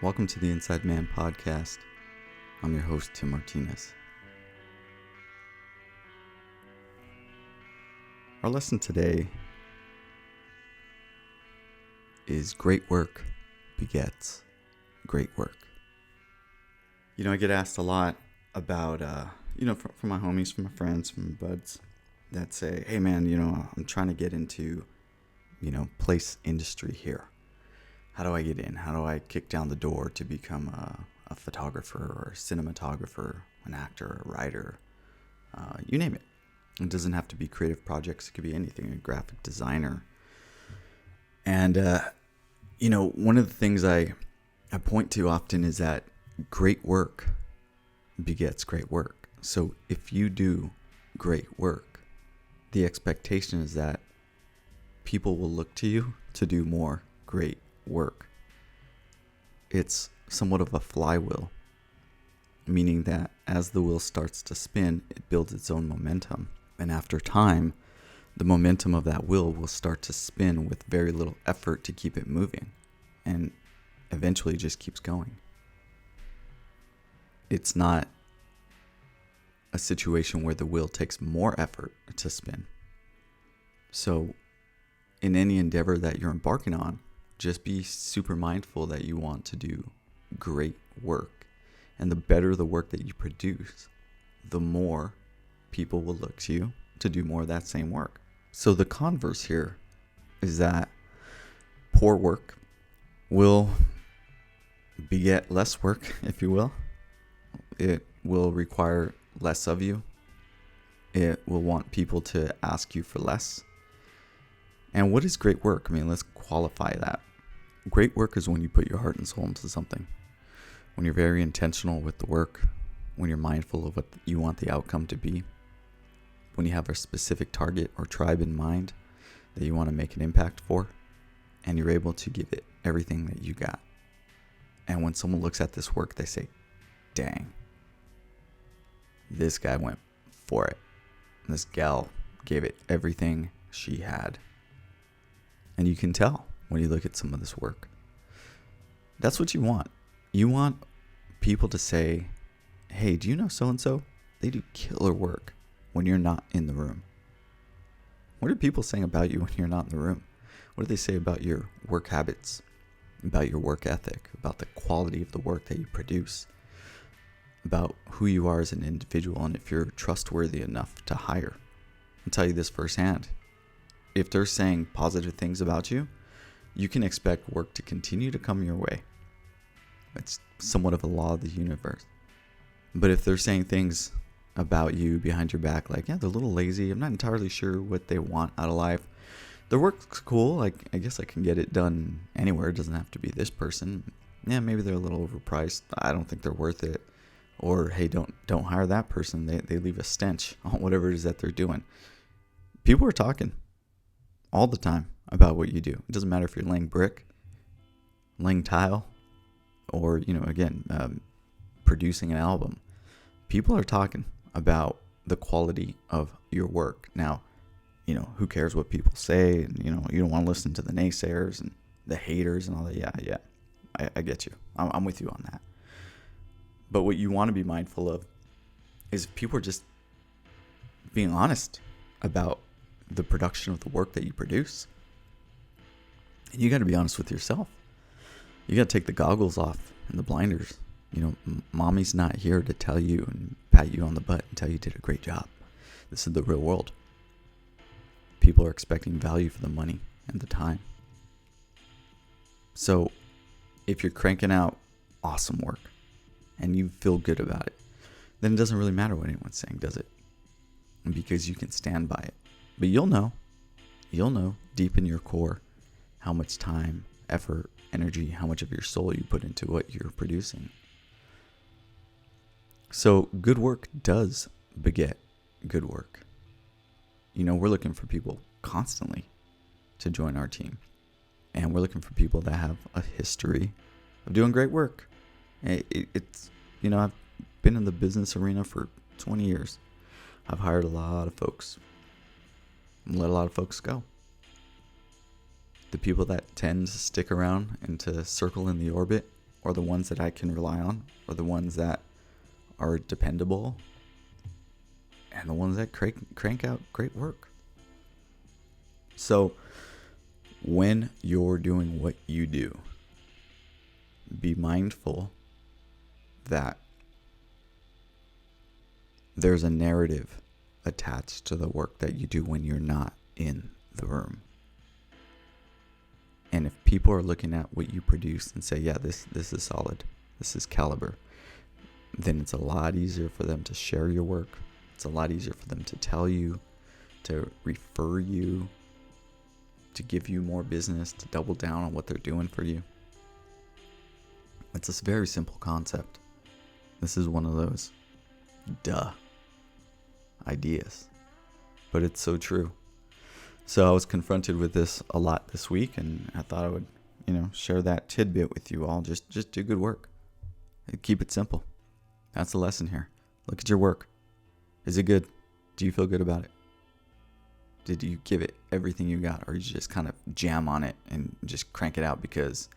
Welcome to the Inside Man podcast. I'm your host, Tim Martinez. Our lesson today is great work begets great work. I get asked a lot about, from my homies, from my friends, from my buds that say, hey man, I'm trying to get into, place industry here. How do I get in? How do I kick down the door to become a photographer or a cinematographer, an actor, a writer, you name it. It doesn't have to be creative projects. It could be anything, a graphic designer. And, one of the things I point to often is that great work begets great work. So if you do great work, the expectation is that people will look to you to do more great work. It's somewhat of a flywheel, meaning that as the wheel starts to spin, it builds its own momentum. And after time, the momentum of that wheel will start to spin with very little effort to keep it moving, and eventually just keeps going. It's not a situation where the wheel takes more effort to spin. So in any endeavor that you're embarking on, just be super mindful that you want to do great work. And the better the work that you produce, the more people will look to you to do more of that same work. So the converse here is that poor work will beget less work, if you will. It will require less of you. It will want people to ask you for less. And what is great work? Let's qualify that. Great work is when you put your heart and soul into something. When you're very intentional with the work. When you're mindful of what you want the outcome to be. When you have a specific target or tribe in mind that you want to make an impact for. And you're able to give it everything that you got. And when someone looks at this work, they say, dang, this guy went for it. This gal gave it everything she had. And you can tell when you look at some of this work. That's what you want. You want people to say, hey, do you know so-and-so? They do killer work when you're not in the room. What are people saying about you when you're not in the room? What do they say about your work habits, about your work ethic, about the quality of the work that you produce, about who you are as an individual, and if you're trustworthy enough to hire? I'll tell you this firsthand. If they're saying positive things about you, you can expect work to continue to come your way. It's somewhat of a law of the universe. But if they're saying things about you behind your back, like, yeah, they're a little lazy, I'm not entirely sure what they want out of life. Their work's cool, like, I guess I can get it done anywhere. It doesn't have to be this person. Yeah, maybe they're a little overpriced. I don't think they're worth it. Or, hey, don't hire that person. They leave a stench on whatever it is that they're doing. People are talking all the time about what you do. It doesn't matter if you're laying brick, laying tile, or, producing an album. People are talking about the quality of your work. Now, who cares what people say? And, you don't want to listen to the naysayers and the haters and all that. Yeah. I get you. I'm with you on that. But what you want to be mindful of is people are just being honest about the production of the work that you produce. And you got to be honest with yourself. You got to take the goggles off and the blinders. Mommy's not here to tell you and pat you on the butt and tell you did a great job. This is the real world. People are expecting value for the money and the time. So if you're cranking out awesome work and you feel good about it, then it doesn't really matter what anyone's saying, does it? Because you can stand by it. But you'll know deep in your core how much time, effort, energy, how much of your soul you put into what you're producing. So good work does beget good work. We're looking for people constantly to join our team. And we're looking for people that have a history of doing great work. It's I've been in the business arena for 20 years. I've hired a lot of folks and let a lot of folks go. The people that tend to stick around and to circle in the orbit are the ones that I can rely on, are the ones that are dependable, and the ones that crank out great work. So when you're doing what you do, be mindful that there's a narrative attached to the work that you do when you're not in the room. And if people are looking at what you produce and say, yeah, this is solid, this is caliber, then it's a lot easier for them to share your work. It's a lot easier for them to tell you, to refer you, to give you more business, to double down on what they're doing for you. It's a very simple concept. This is one of those ideas, but it's so true. So I was confronted with this a lot this week, and I thought I would, share that tidbit with you all. Just do good work. Keep it simple. That's the lesson here. Look at your work. Is it good? Do you feel good about it? Did you give it everything you got, or you just kind of jam on it and just crank it out because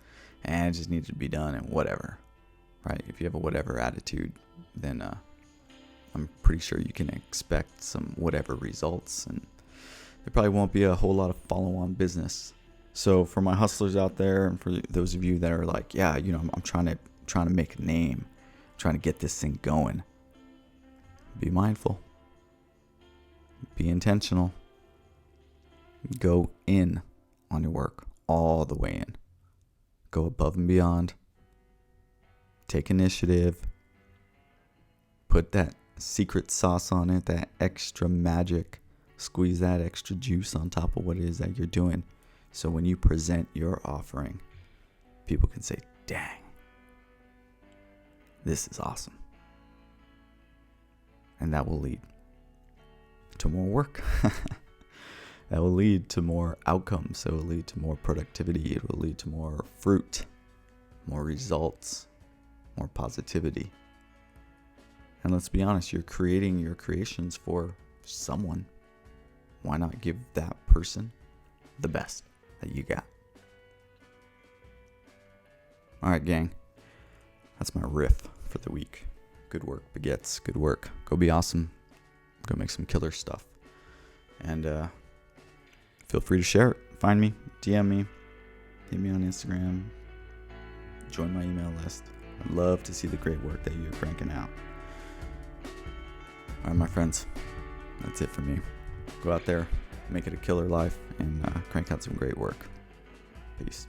it just needs to be done and whatever, right? If you have a whatever attitude, then I'm pretty sure you can expect some whatever results, and there probably won't be a whole lot of follow-on business. So for my hustlers out there, and for those of you that are like, yeah, I'm trying to make a name, trying to get this thing going, be mindful, be intentional, go in on your work all the way in, go above and beyond, take initiative, put that secret sauce on it, that extra magic, squeeze that extra juice on top of what it is that you're doing. So when you present your offering, people can say, dang, this is awesome. And that will lead to more work. That will lead to more outcomes. It will lead to more productivity. It will lead to more fruit, more results, more positivity. And let's be honest, you're creating your creations for someone. Why not give that person the best that you got? All right, gang. That's my riff for the week. Good work, Begets. Good work. Go be awesome. Go make some killer stuff. And feel free to share it. Find me, DM me, hit me on Instagram, join my email list. I'd love to see the great work that you're cranking out. All right, my friends, that's it for me. Go out there, make it a killer life, and crank out some great work. Peace.